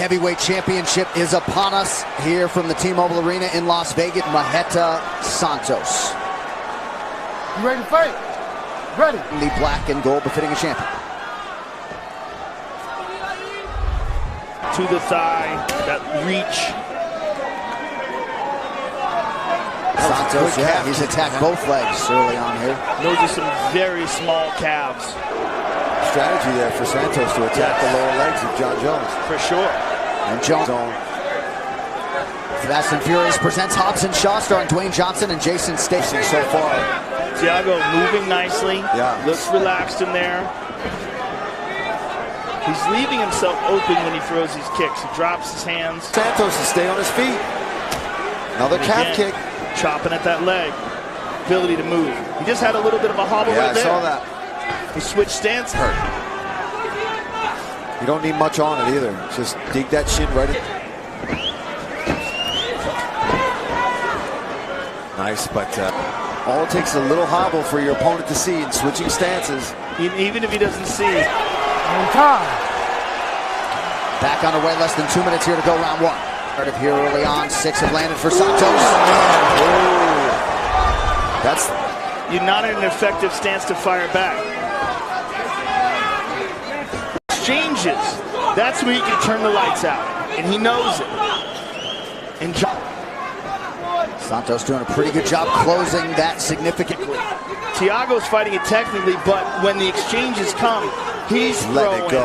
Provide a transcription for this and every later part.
Heavyweight Championship is upon us here from the T-Mobile Arena in Las Vegas. Thiago Santos. You ready to fight? Ready. The black and gold befitting a champion. To the thigh, that reach. Santos, yeah, he's attacked both legs early on here. Those are some very small calves. Strategy there for Santos to attack the lower legs of John Jones. For sure. And Jones. Fast and Furious presents Hobbs & Shaw, starring Dwayne Johnson and Jason Statham. So far, Thiago moving nicely. Yeah. Looks relaxed in there. He's leaving himself open when he throws these kicks. He drops his hands. Santos to stay on his feet. Another calf kick. Chopping at that leg. Ability to move. He just had a little bit of a hobble right there. Yeah, I saw that. He switched stance. Hurt. You don't need much on it either. Just dig that shin right in. Nice, but all it takes is a little hobble for your opponent to see in switching stances. Even if he doesn't see. On time. Back underway, less than 2 minutes here to go, round one. Started here early on, 6 have landed for Santos. That's You're not in an effective stance to fire back. Exchanges. That's where you can turn the lights out, and he knows it. And Santos doing a pretty good job closing that significantly. Thiago's fighting it technically, but when the exchanges come, he's let throwing. it go.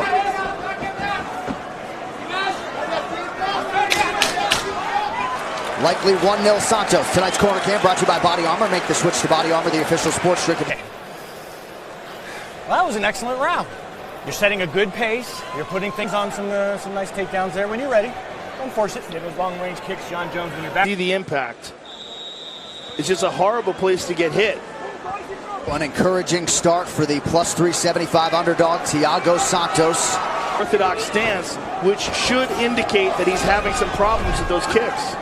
Likely 1-0 Santos. Tonight's Corner Cam brought to you by Body Armor. Make the switch to Body Armor, the official sports drink. Well, that was an excellent round. You're setting a good pace. You're putting things on some nice takedowns there. When you're ready, don't force it. Get those long-range kicks, John Jones, when you're back. See the impact. It's just a horrible place to get hit. An encouraging start for the plus 375 underdog, Thiago Santos. Orthodox stance, which should indicate that he's having some problems with those kicks.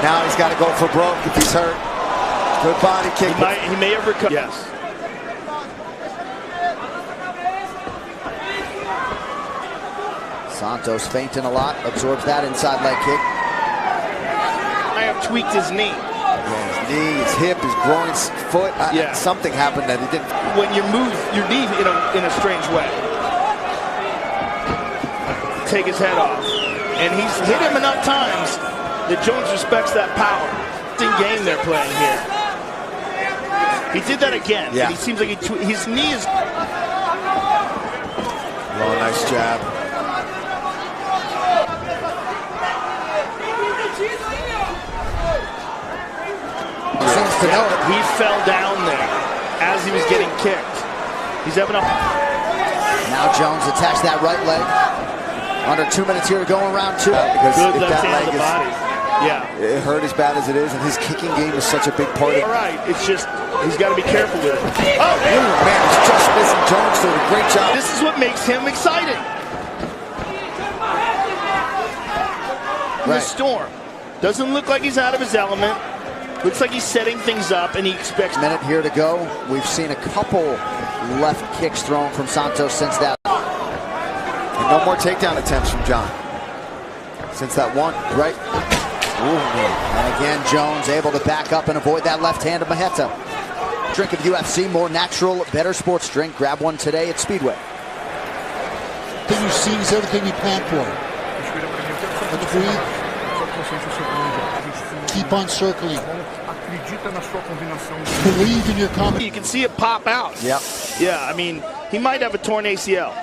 Now he's got to go for broke if he's hurt. Good body kick. He may have recovered. Yes. Santos feinting a lot, absorbs that inside leg kick. I have tweaked his knee. Yeah, his knee, his hip, his groin, his foot. Something happened that he didn't. When you move your knee in a strange way. Take his head off. And he's hit him enough times that Jones respects that power. It's in game they're playing here. He did that again. Yeah. And he seems like his knee is. Oh, nice jab. Seems to know it. He fell down there as he was getting kicked. He's having a. Now Jones attacks that right leg. Under 2 minutes here to go in round two. Because Good if left that hand leg to the is, body. Yeah. it hurt as bad as it is, and his kicking game is such a big part of it. All right. It's just he's got to be careful with it. Oh, man, he's just missing. Jones doing a great job. This is what makes him exciting. The storm. Doesn't look like he's out of his element. Looks like he's setting things up, and he expects. Minute here to go. We've seen a couple left kicks thrown from Santos since that. And no more takedown attempts from John. Since that one, right? And again, Jones able to back up and avoid that left hand of Maheta. Drink of UFC, more natural, better sports drink. Grab one today at Speedway. Everything you see is everything you plan for. Let's breathe. Keep on circling. Believe in your comment. You can see it pop out. Yep. Yeah, I mean, he might have a torn ACL,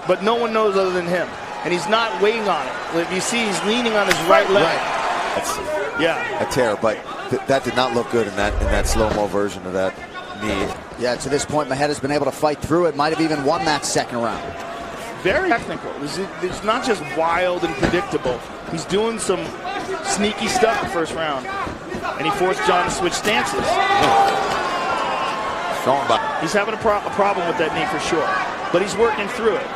but no one knows other than him. And he's not weighing on it. If you see, he's leaning on his right leg. That's Yeah. a tear, but that did not look good in that slow-mo version of that knee. Yeah, to this point, Maheta's been able to fight through it. Might have even won that second round. Very technical. It's not just wild and predictable. He's doing some sneaky stuff the first round. And he forced John to switch stances. Strong body. He's having a problem with that knee for sure. But he's working through it.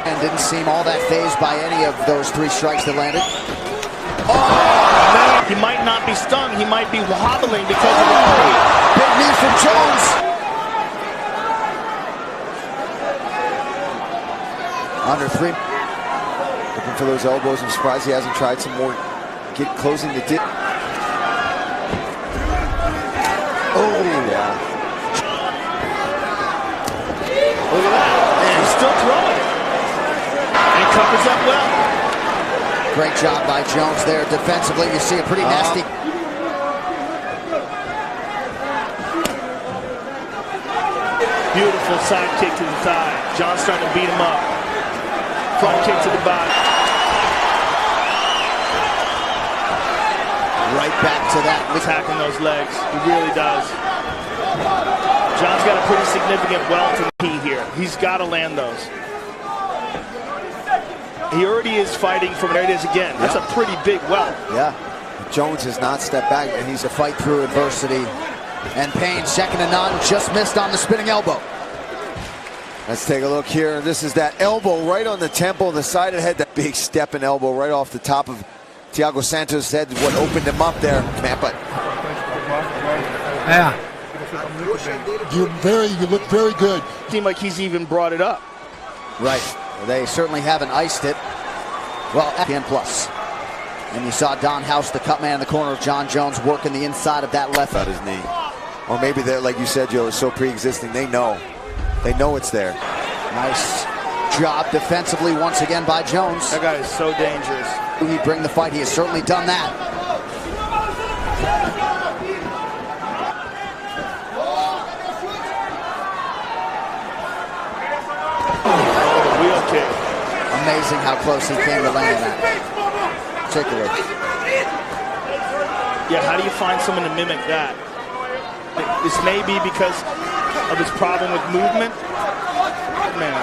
And didn't seem all that fazed by any of those 3 strikes that landed. Oh! He might not be stung. He might be wobbling because of the knee. Big knee from Jones. Under 3. Looking for those elbows. I'm surprised he hasn't tried some more. Closing the dip. Oh, yeah. Look at that. And he's still throwing. And covers up well. Great job by Jones there defensively. You see a pretty nasty. Beautiful side kick to the thigh. John's trying to beat him up. Front kick to the body. Right back to that. Attacking those legs. He really does. John's got a pretty significant welt in the knee here. He's got to land those. He already is fighting from where it is again. That's a pretty big welt. Yeah. Jones has not stepped back, and he's A fight through adversity and pain. Second to none. Just missed on the spinning elbow. Let's take a look here. This is that elbow right on the temple, the side of the head. That big stepping elbow right off the top of Thiago Santos' head. What opened him up there, man. But yeah, you look very good. Seemed like he's even brought it up. Right. They certainly haven't iced it. Well, and plus. And you saw Don House, the cut man in the corner of John Jones, working the inside of that left. About his knee. Or maybe they're, like you said, Joe, is so pre-existing. They know it's there. Nice job defensively once again by Jones. That guy is so dangerous. He'd bring the fight. He has certainly done that. Wheel kick. Amazing how close he came to landing that. Particularly. Yeah, how do you find someone to mimic that? This may be because of his problem with movement. Man.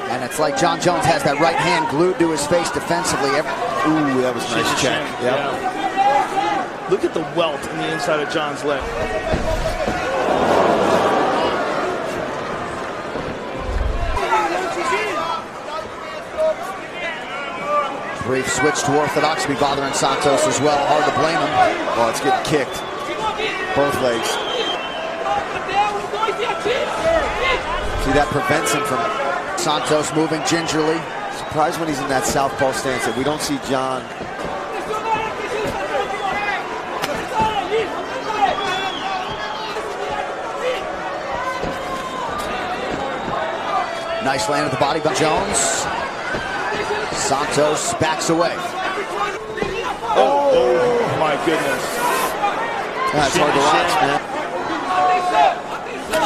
And it's like John Jones has that right hand glued to his face defensively. Ooh, that was a nice check. Yep. Yeah. Look at the welt in the inside of John's leg. Brief switch to orthodox be bothering Santos as well. Hard to blame him. Oh, it's getting kicked. Both legs. See, that prevents him from... Santos moving gingerly. Surprised when he's in that southpaw stance that we don't see John. Nice land at the body by Jones. Santos backs away. Oh my goodness. That's hard to watch, man.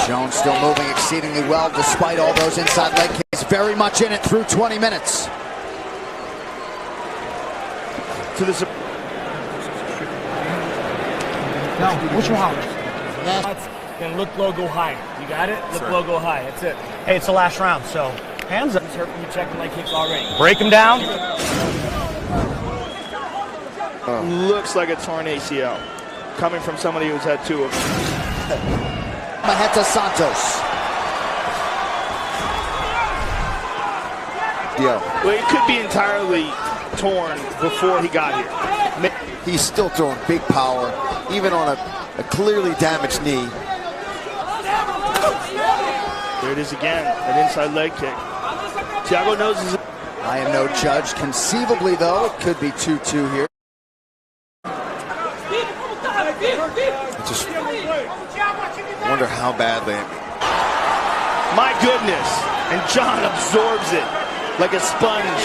Jones still moving exceedingly well despite all those inside leg kicks. Very much in it through 20 minutes. To the... No, what's wrong? And look low, go high. You got it? Look low, go high. That's it. Hey, it's the last round, so hands up. He's hurt when you check the leg kicks already. Break him down. Looks like a torn ACL. Coming from somebody who's had 2 of them. Maheta Santos. Yeah. Well, it could be entirely torn before he got here. He's still throwing big power, even on a clearly damaged knee. There it is again, an inside leg kick. Thiago knows his... I am no judge. Conceivably, though, it could be 2-2 here. I just wonder how badly. My goodness. And John absorbs it like a sponge.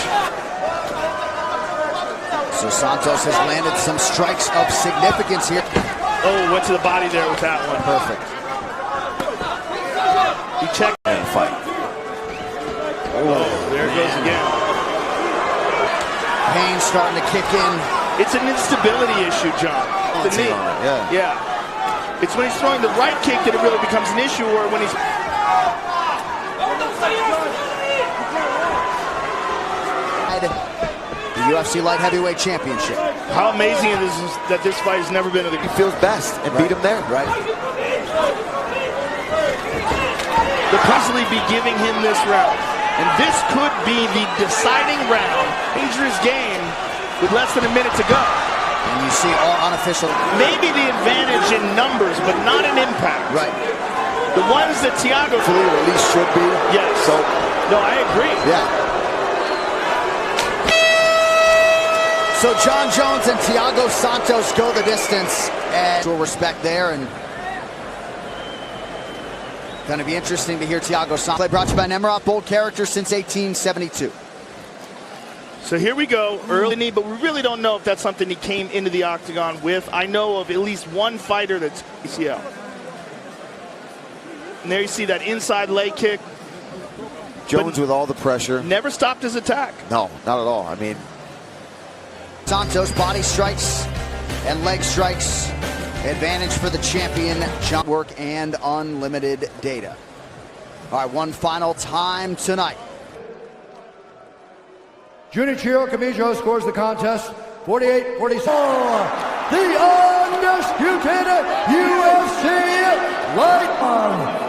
So Santos has landed some strikes of significance here. Oh, went to the body there with that one. Perfect. He checked And fight. Oh, there it goes again. Pain starting to kick in. It's an instability issue, John. The knee. Yeah. It's when he's throwing the right kick that it really becomes an issue, or when he's... The UFC Light Heavyweight Championship. How amazing it is that this fight has never been... He feels best and beat him there. Right. Could possibly be giving him this round. And this could be the deciding round. Dangerous game with less than a minute to go. And you see all unofficial. Maybe the advantage in numbers, but not in impact. Right. The ones that Thiago... Or at least should be. Yes. So, no, I agree. yeah. So John Jones and Thiago Santos go the distance, and we'll respect there. And going to be interesting to hear Thiago Santos play. Brought to you by Nemrod, bold character since 1872. So here we go, early knee, but we really don't know if that's something he came into the octagon with. I know of at least one fighter that's ACL. And there you see that inside leg kick. Jones with all the pressure. Never stopped his attack. No, not at all. I mean, Santos body strikes and leg strikes. Advantage for the champion. Jump work and unlimited data. All right, one final time tonight. Junichiro Kamijo scores the contest 48-44. The undisputed UFC light